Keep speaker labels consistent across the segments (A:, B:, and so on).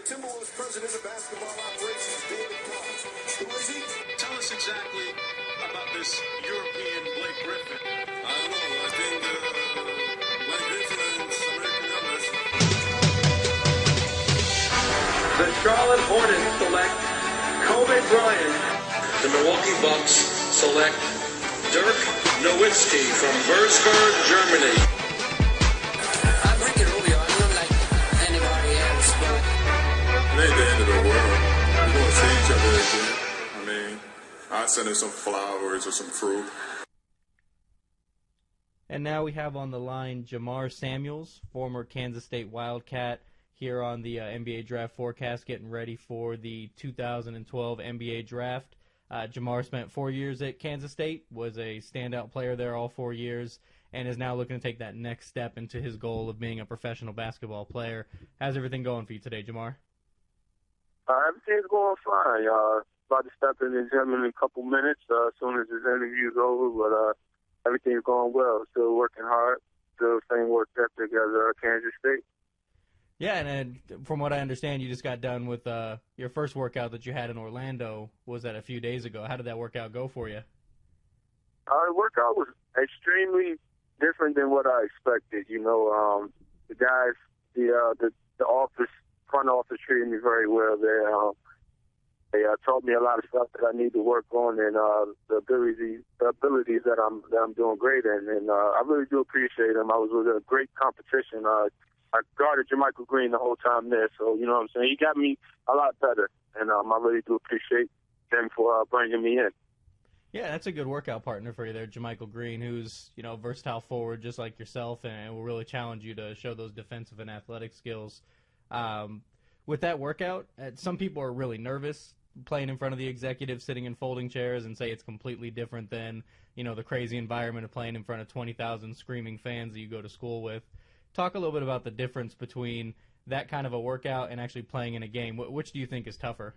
A: Timberwolves president of basketball operations, David Brown. Who is he?
B: Tell us exactly about this European Blake Griffin.
C: I don't know. I think Blake Griffin is American numbers.
D: The Charlotte Hornets select Kobe Bryant.
E: The Milwaukee Bucks select Dirk Nowitzki from Würzburg, Germany.
F: I'm Ricky Rubio. I'm not like anybody else, but
C: It ain't the end of the world. We're going to see each other again. I mean, I'll send him some flowers or some fruit.
G: And now we have on the line Jamar Samuels, former Kansas State Wildcat, here on the NBA Draft Forecast, getting ready for the 2012 NBA Draft. Jamar spent 4 years at Kansas State, was a standout player there all 4 years, and is now looking to take that next step into his goal of being a professional basketball player. How's everything going for you today, Jamar?
H: Everything's going fine. About to step in the gym in a couple minutes as soon as this interview's over, but everything's going well. Still working hard. Still same work ethic as Kansas State.
G: Yeah, and from what I understand, you just got done with your first workout that you had in Orlando. Was that a few days ago? How did that workout go for you?
H: The workout was extremely different than what I expected. You know, the guys, the office, front office treated me very well. They taught me a lot of stuff that I need to work on, and the abilities that I'm doing great in, and I really do appreciate them. I was with a great competition. I guarded Jermichael Green the whole time there, so you know what I'm saying. He got me a lot better, and I really do appreciate them for bringing me in.
G: Yeah, that's a good workout partner for you there, Jermichael Green, who's a versatile forward just like yourself, and will really challenge you to show those defensive and athletic skills. With that workout, some people are really nervous playing in front of the executives, sitting in folding chairs, and say it's completely different than the crazy environment of playing in front of 20,000 screaming fans that you go to school with. Talk a little bit about the difference between that kind of a workout and actually playing in a game. Which do you think is tougher?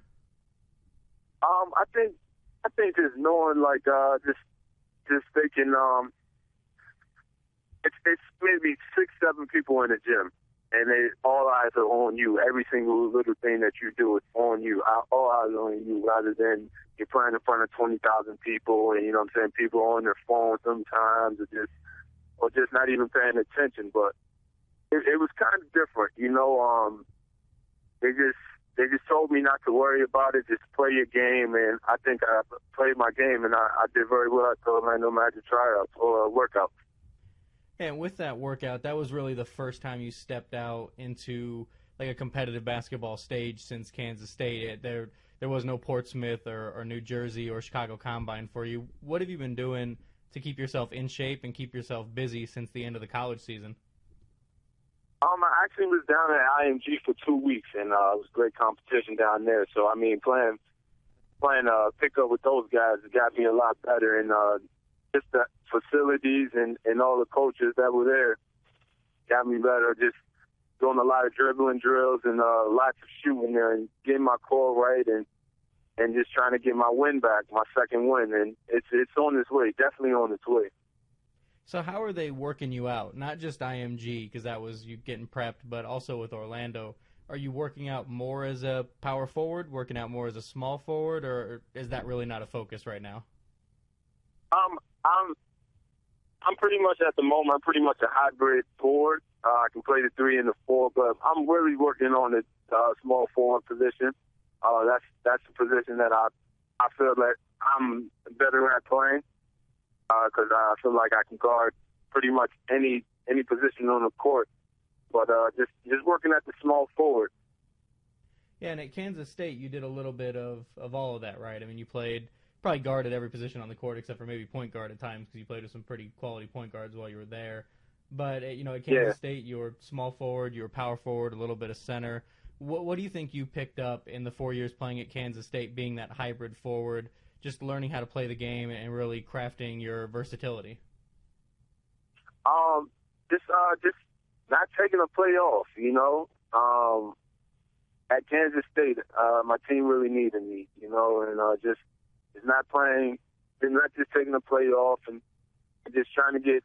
H: I think just knowing, just thinking, it's maybe 6-7 people in the gym, and all eyes are on you. Every single little thing that you do is on you. All eyes are on you, rather than you're playing in front of 20,000 people, and people on their phones sometimes, or just not even paying attention. But it was kind of different, They just told me not to worry about it, just play your game, and I think I played my game, and I did very well at the Orlando Magic tryouts or workouts.
G: And with that workout, that was really the first time you stepped out into a competitive basketball stage since Kansas State. There was no Portsmouth or New Jersey or Chicago Combine for you. What have you been doing to keep yourself in shape and keep yourself busy since the end of the college season?
H: I actually was down at IMG for 2 weeks, and it was great competition down there. So, playing pickup with those guys got me a lot better, and just the facilities and all the coaches that were there got me better. Just doing a lot of dribbling drills and lots of shooting there and getting my core right and just trying to get my win back, my second win. And it's on its way, definitely on its way.
G: So how are they working you out? Not just IMG, because that was you getting prepped, but also with Orlando. Are you working out more as a power forward, working out more as a small forward, or is that really not a focus right now?
H: I'm pretty much at the moment. I'm pretty much a hybrid forward. I can play the 3 and the 4, but I'm really working on the small forward position. That's the position that I feel that I'm better at playing. Because I feel like I can guard pretty much any position on the court, but just working at the small forward.
G: Yeah, and at Kansas State, you did a little bit of all of that, right? You probably guarded every position on the court except for maybe point guard at times because you played with some pretty quality point guards while you were there. But at Kansas State, you were small forward, you were power forward, a little bit of center. What do you think you picked up in the 4 years playing at Kansas State, being that hybrid forward? Just learning how to play the game and really crafting your versatility?
H: Just not taking a play off, At Kansas State, my team really needed me, and just not just taking a play off and just trying to get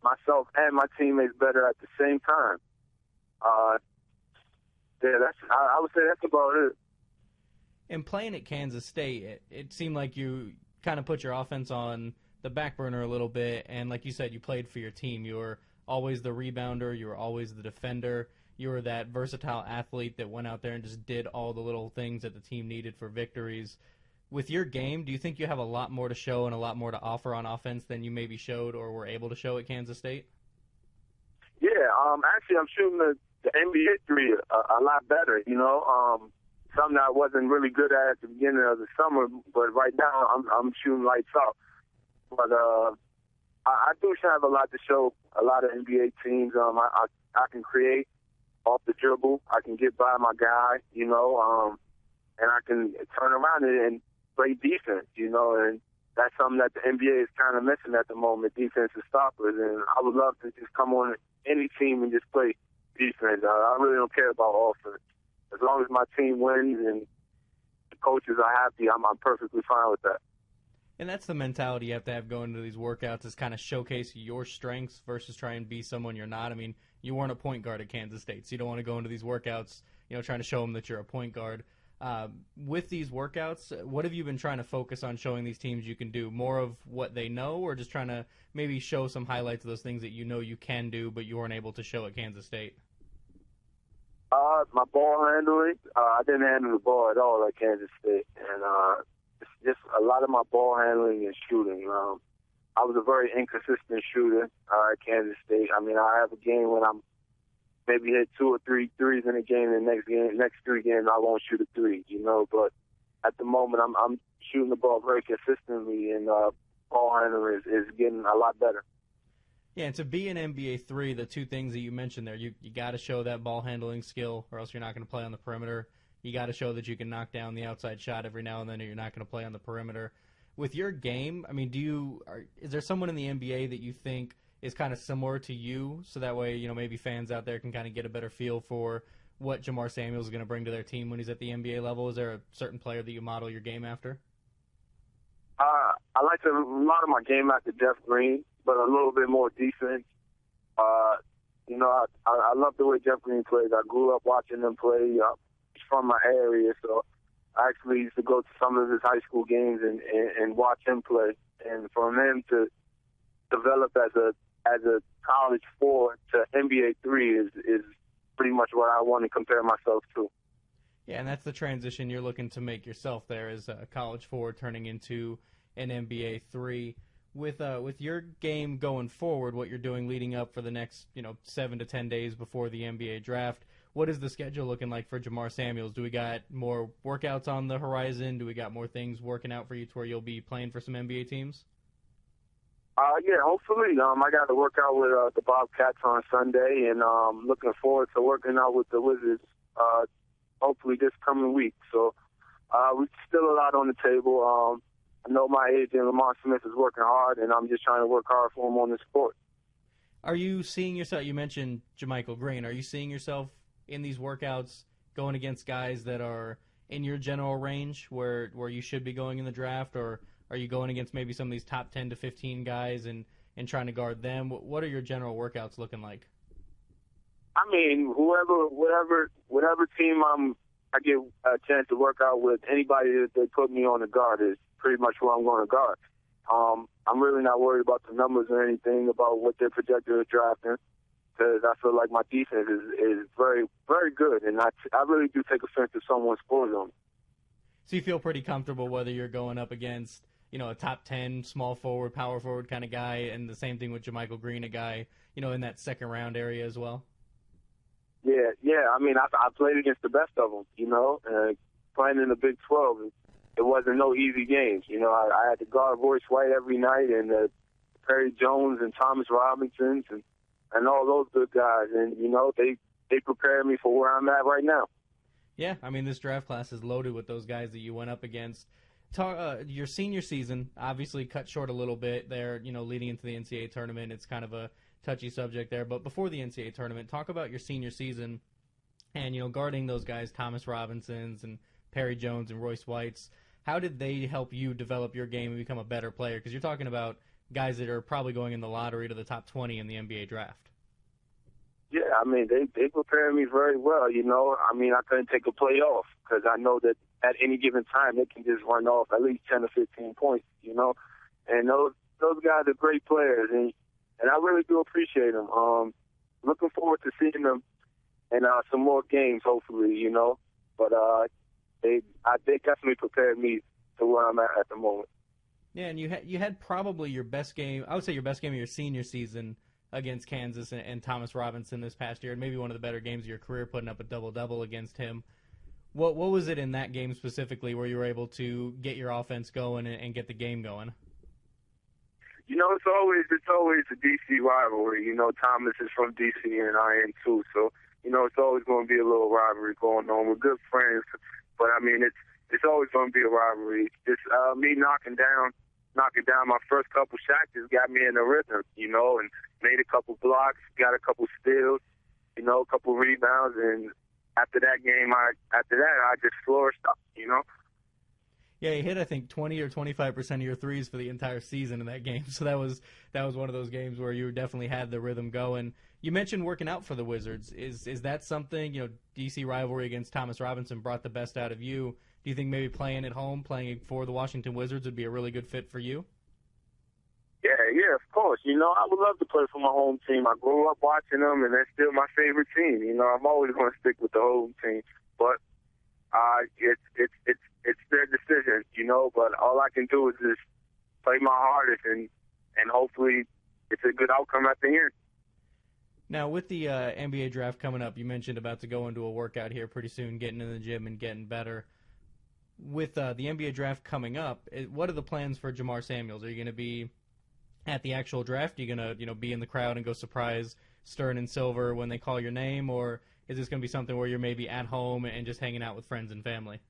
H: myself and my teammates better at the same time. Yeah, I would say that's about it.
G: And playing at Kansas State, it seemed like you kind of put your offense on the back burner a little bit, and like you said, you played for your team. You were always the rebounder. You were always the defender. You were that versatile athlete that went out there and just did all the little things that the team needed for victories. With your game, do you think you have a lot more to show and a lot more to offer on offense than you maybe showed or were able to show at Kansas State?
H: Yeah, actually, I'm shooting the NBA three a lot better. Something I wasn't really good at the beginning of the summer, but right now I'm shooting lights out. But I do have a lot to show a lot of NBA teams. I can create off the dribble. I can get by my guy, and I can turn around and play defense, and that's something that the NBA is kind of missing at the moment, defensive stoppers. And I would love to just come on any team and just play defense. I really don't care about offense. As long as my team wins and the coaches are happy, I'm perfectly fine with that.
G: And that's the mentality you have to have going into these workouts, is kind of showcase your strengths versus try and be someone you're not. I mean, you weren't a point guard at Kansas State, so you don't want to go into these workouts, trying to show them that you're a point guard. With these workouts, what have you been trying to focus on showing these teams you can do? More of what they know, or just trying to maybe show some highlights of those things that you know you can do but you weren't able to show at Kansas State?
H: My ball handling, I didn't handle the ball at all at Kansas State, and just a lot of my ball handling and shooting. I was a very inconsistent shooter at Kansas State. I mean, I have a game when I'm maybe hit 2 or 3 threes in a game, and next 3 games I won't shoot a 3, But at the moment, I'm shooting the ball very consistently, and ball handling is getting a lot better.
G: Yeah, and to be an NBA 3, the 2 things that you mentioned there, you got to show that ball handling skill, or else you're not going to play on the perimeter. You got to show that you can knock down the outside shot every now and then, or you're not going to play on the perimeter. With your game, I mean, is there someone in the NBA that you think is kind of similar to you, so that way, maybe fans out there can kind of get a better feel for what Jamar Samuels is going to bring to their team when he's at the NBA level? Is there a certain player that you model your game after?
H: I like to model my game after Jeff Green, but a little bit more defense. I love the way Jeff Green plays. I grew up watching him play. He's from my area, so I actually used to go to some of his high school games and watch him play. And for him to develop as a college 4 to NBA 3 is pretty much what I want to compare myself to.
G: Yeah, and that's the transition you're looking to make yourself there, as a college 4 turning into an NBA 3. With your game going forward, what you're doing leading up for the next 7 to 10 days before the NBA draft, what is the schedule looking like for Jamar Samuels? Do we got more workouts on the horizon? Do we got more things working out for you to where you'll be playing for some NBA teams?
H: Yeah, hopefully. I got to work out with the Bobcats on Sunday, and looking forward to working out with the Wizards hopefully this coming week. So we still a lot on the table. I know my agent, Lamar Smith, is working hard, and I'm just trying to work hard for him on the sport.
G: Are you seeing yourself, you mentioned Jamichael Green, are you seeing yourself in these workouts going against guys that are in your general range where you should be going in the draft, or are you going against maybe some of these top 10 to 15 guys and trying to guard them? What are your general workouts looking like?
H: I mean, whatever team I get a chance to work out with, anybody that they put me on the guard is pretty much who I'm going to guard. I'm really not worried about the numbers or anything about what they're projected to drafting, because I feel like my defense is very, very good, and I really do take offense if someone scores on me.
G: So you feel pretty comfortable whether you're going up against a top 10 small forward, power forward kind of guy, and the same thing with Jamichael Green, a guy in that second round area as well?
H: Yeah. I mean, I played against the best of them, playing in the Big 12. It wasn't no easy games. I had to guard Royce White every night, and Perry Jones and Thomas Robinsons and all those good guys. And, they prepared me for where I'm at right now.
G: Yeah, I mean, this draft class is loaded with those guys that you went up against. Your senior season obviously cut short a little bit there, leading into the NCAA tournament. It's kind of a touchy subject there. But before the NCAA tournament, talk about your senior season and, guarding those guys, Thomas Robinsons and Perry Jones and Royce Whites. How did they help you develop your game and become a better player? Because you're talking about guys that are probably going in the lottery to the top 20 in the NBA draft.
H: Yeah, I mean, they prepared me very well, you know. I mean, I couldn't take a play off because I know that at any given time they can just run off at least 10 or 15 points, you know. And those guys are great players, and I really do appreciate them. Looking forward to seeing them in some more games, hopefully, you know. But they definitely prepared me to where I'm at the moment.
G: Yeah, and you had probably your best game. I would say your best game of your senior season against Kansas and Thomas Robinson this past year, and maybe one of the better games of your career, putting up a double-double against him. What was it in that game specifically where you were able to get your offense going and get the game going?
H: You know, it's always a D.C. rivalry. You know, Thomas is from D.C. and I am too, so you know it's always going to be a little rivalry going on. We're good friends, but I mean it's always going to be a rivalry. Just me knocking down my first couple shots just got me in the rhythm, you know, and made a couple blocks, got a couple steals, you know, a couple rebounds, and after that I just flourished up, you know.
G: Yeah, he hit I think 20 or 25% of your threes for the entire season in that game. So that was one of those games where you definitely had the rhythm going. You mentioned working out for the Wizards. Is that something, you know, DC rivalry against Thomas Robinson brought the best out of you? Do you think maybe playing at home, playing for the Washington Wizards would be a really good fit for you?
H: Yeah, of course. You know, I would love to play for my home team. I grew up watching them, and they're still my favorite team. You know, I'm always going to stick with the home team. But it's their decision, you know. But all I can do is just play my hardest, and hopefully it's a good outcome at the end.
G: Now, with the NBA draft coming up, you mentioned about to go into a workout here pretty soon, getting in the gym and getting better. With the NBA draft coming up, what are the plans for Jamar Samuels? Are you going to be at the actual draft? Are you going to be in the crowd and go surprise Stern and Silver when they call your name? Or is this going to be something where you're maybe at home and just hanging out with friends and family?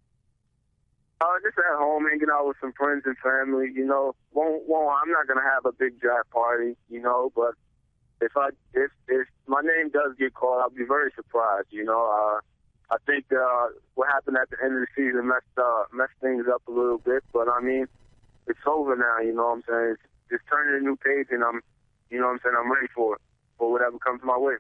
H: Just at home, hanging out with some friends and family, you know. I'm not going to have a big draft party, you know, but if my name does get called, I'll be very surprised, you know. I think what happened at the end of the season messed things up a little bit, but I mean, it's over now, you know what I'm saying? It's just turning a new page, and I'm ready for whatever comes my way.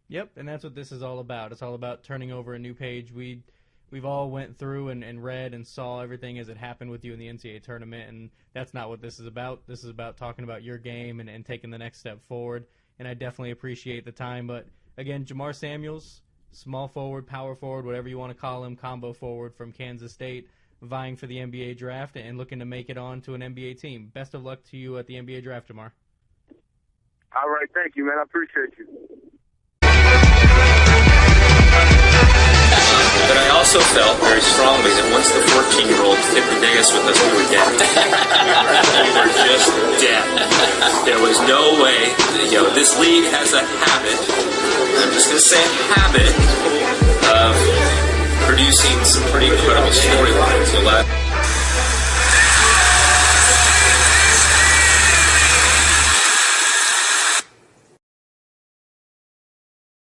G: Yep, and that's what this is all about. It's all about turning over a new page. We've all went through and read and saw everything as it happened with you in the NCAA tournament, and that's not what this is about. This is about talking about your game and taking the next step forward, and I definitely appreciate the time. But, again, Jamar Samuels, small forward, power forward, whatever you want to call him, combo forward from Kansas State, vying for the NBA draft and looking to make it on to an NBA team. Best of luck to you at the NBA draft, Jamar.
H: All right, thank you, man. I appreciate you.
I: But I also felt very strongly that once the 14-year-olds hit the dais with us, we were dead. We were just dead. There was no way. You know, this league has a habit, I'm just going to say habit, of producing some pretty incredible storylines.